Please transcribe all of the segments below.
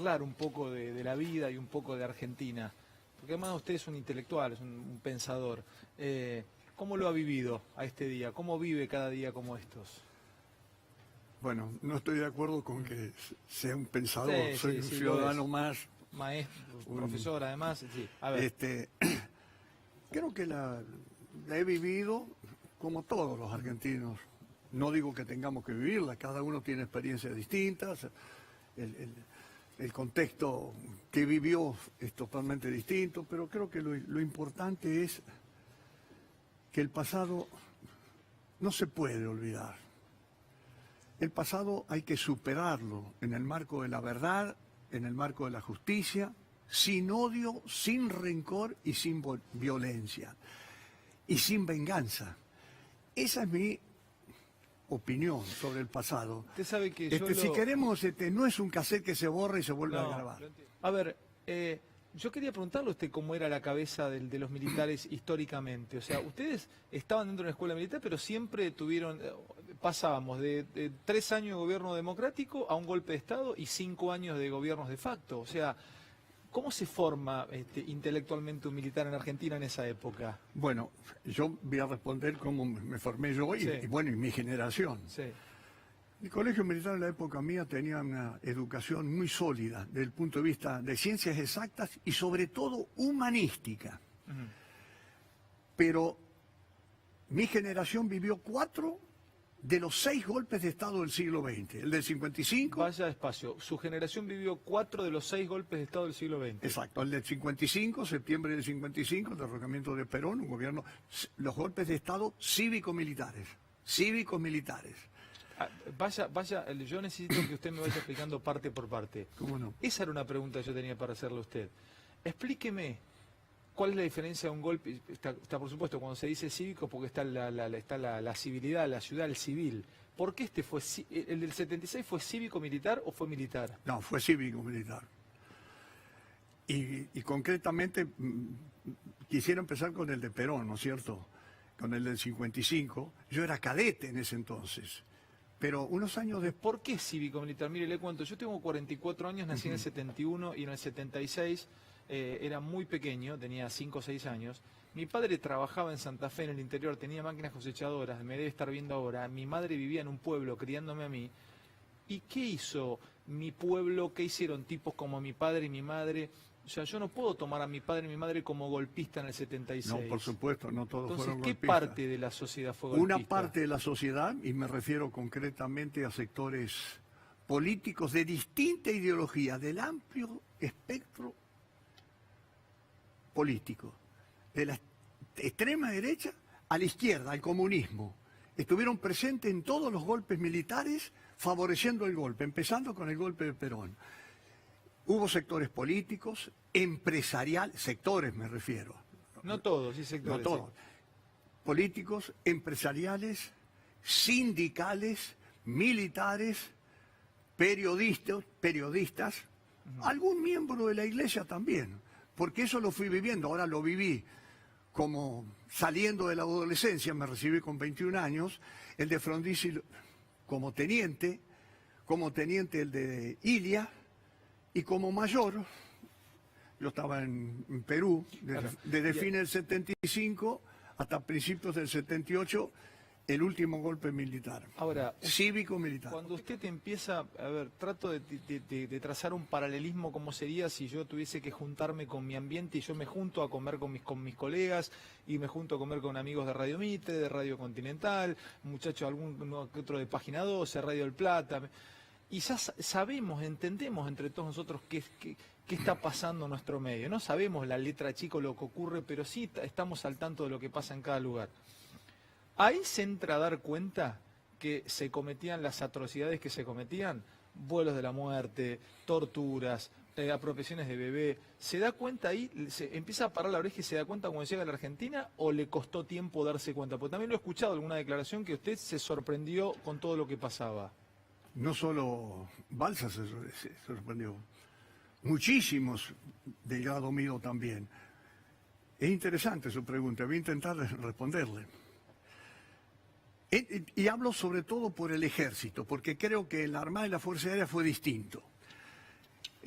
charlar un poco de la vida y un poco de Argentina. Porque además usted es un intelectual, es un pensador. ¿Cómo lo ha vivido a este día? ¿Cómo vive cada día como estos? Bueno, no estoy de acuerdo con que sea un pensador, Sí, soy sí, un sí, ciudadano más. Maestro, profesor, además, sí. A ver. Creo que la he vivido como todos los argentinos. No digo que tengamos que vivirla, cada uno tiene experiencias distintas, el contexto que vivió es totalmente distinto, pero creo que lo importante es que el pasado no se puede olvidar. El pasado hay que superarlo en el marco de la verdad, en el marco de la justicia, sin odio, sin rencor y sin violencia. Y sin venganza. Esa es mi opinión sobre el pasado. Usted sabe que Si queremos, no es un cassette que se borra y se vuelve a grabar. A ver, yo quería preguntarle a usted cómo era la cabeza de los militares históricamente. O sea, ustedes estaban dentro de una escuela militar, pero siempre pasábamos de 3 años de gobierno democrático a un golpe de Estado y 5 años de gobiernos de facto. O sea, ¿cómo se forma intelectualmente un militar en Argentina en esa época? Bueno, yo voy a responder cómo me formé yo y mi generación. Sí. El colegio militar en la época mía tenía una educación muy sólida desde el punto de vista de ciencias exactas y sobre todo humanística. Pero mi generación vivió 4 de los 6 golpes de Estado del siglo XX. El del 55... Vaya despacio. Su generación vivió 4 de los 6 golpes de Estado del siglo XX. Exacto. El del 55, septiembre del 55, el derrocamiento de Perón, un gobierno... Los golpes de Estado cívico-militares. Cívico-militares. Yo necesito que usted me vaya explicando parte por parte. ¿Cómo no? Esa era una pregunta que yo tenía para hacerle a usted. Explíqueme cuál es la diferencia de un golpe. Está por supuesto, cuando se dice cívico, porque está la civilidad, la ciudad, el civil. ¿Por qué el del 76 fue cívico-militar o fue militar? No, fue cívico-militar. Y concretamente quisiera empezar con el de Perón, ¿no es cierto? Con el del 55. Yo era cadete en ese entonces. Pero unos años después... ¿Por qué cívico-militar? Mire, le cuento, yo tengo 44 años, nací en el 71 y en el 76 era muy pequeño, tenía 5 o 6 años. Mi padre trabajaba en Santa Fe, en el interior, tenía máquinas cosechadoras, me debe estar viendo ahora. Mi madre vivía en un pueblo criándome a mí. ¿Y qué hizo mi pueblo? ¿Qué hicieron tipos como mi padre y mi madre? O sea, yo no puedo tomar a mi padre y mi madre como golpista en el 76. No, por supuesto, no todos fueron golpistas. ¿Qué parte de la sociedad fue golpista? Una parte de la sociedad, y me refiero concretamente a sectores políticos de distinta ideología, del amplio espectro político, de la extrema derecha a la izquierda, al comunismo. Estuvieron presentes en todos los golpes militares, favoreciendo el golpe, empezando con el golpe de Perón. Hubo sectores políticos, empresariales, sectores me refiero. No todos, sí sectores. No todos. Sí. Políticos, empresariales, sindicales, militares, periodistas, algún miembro de la iglesia también, porque eso lo fui viviendo, ahora lo viví como saliendo de la adolescencia, me recibí con 21 años, el de Frondizi como teniente el de Ilia, y como mayor, yo estaba en Perú, desde fines del 75 hasta principios del 78, el último golpe militar. Ahora, cívico-militar. Cuando usted empieza, a ver, trato de trazar un paralelismo, como sería si yo tuviese que juntarme con mi ambiente y yo me junto a comer con mis colegas y me junto a comer con amigos de Radio Mitre, de Radio Continental, muchachos, algún que otro de Página 12, Radio El Plata. Y ya sabemos, entendemos entre todos nosotros qué está pasando en nuestro medio. No sabemos la letra chica, lo que ocurre, pero sí estamos al tanto de lo que pasa en cada lugar. Ahí se entra a dar cuenta que se cometían las atrocidades que se cometían, vuelos de la muerte, torturas, apropiaciones de bebé. ¿Se da cuenta ahí, se empieza a parar la oreja y se da cuenta cuando llega a la Argentina o le costó tiempo darse cuenta? Porque también lo he escuchado en alguna declaración que usted se sorprendió con todo lo que pasaba. No solo Balsa se sorprendió, muchísimos del grado mío también. Es interesante su pregunta, voy a intentar responderle. Y hablo sobre todo por el ejército, porque creo que la Armada y la Fuerza Aérea fue distinto.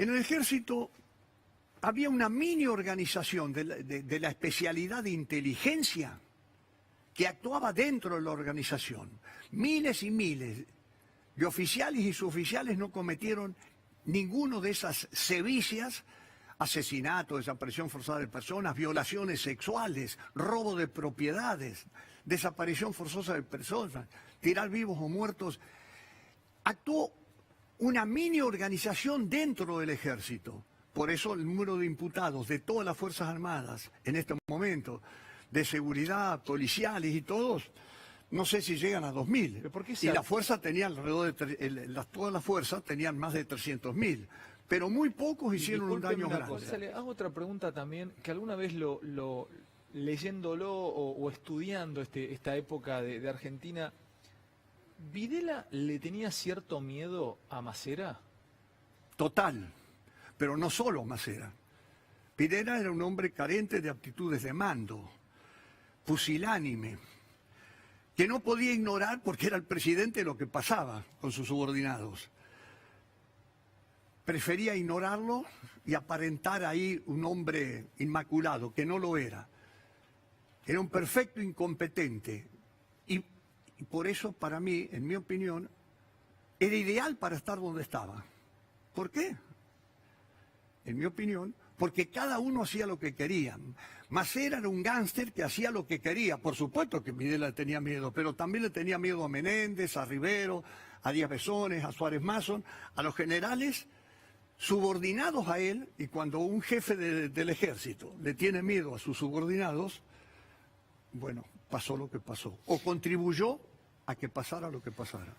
En el ejército había una mini organización de la especialidad de inteligencia que actuaba dentro de la organización. Miles y miles de oficiales y suboficiales no cometieron ninguno de esas sevicias: asesinato, desaparición forzada de personas, violaciones sexuales, robo de propiedades, desaparición forzosa de personas, tirar vivos o muertos. Actuó una mini organización dentro del ejército. Por eso el número de imputados de todas las Fuerzas Armadas en este momento, de seguridad, policiales y todos, no sé si llegan a 2.000. ¿Pero por qué Y la fuerza tenía alrededor de todas las fuerzas tenían más de 300.000. Pero muy pocos hicieron un daño grande. Le hago otra pregunta también, que alguna vez leyéndolo o estudiando esta época de Argentina, ¿Videla le tenía cierto miedo a Macera? Total, pero no solo Macera. Videla era un hombre carente de aptitudes de mando, pusilánime, que no podía ignorar, porque era el presidente, lo que pasaba con sus subordinados. Prefería ignorarlo y aparentar ahí un hombre inmaculado, que no lo era. Era un perfecto incompetente. Y por eso, para mí, en mi opinión, era ideal para estar donde estaba. ¿Por qué? En mi opinión, porque cada uno hacía lo que quería. Macera era un gángster que hacía lo que quería. Por supuesto que Videla le tenía miedo, pero también le tenía miedo a Menéndez, a Rivero, a Díaz Besones, a Suárez Mason, a los generales subordinados a él. Y cuando un jefe del ejército le tiene miedo a sus subordinados, bueno, pasó lo que pasó. O contribuyó a que pasara lo que pasara.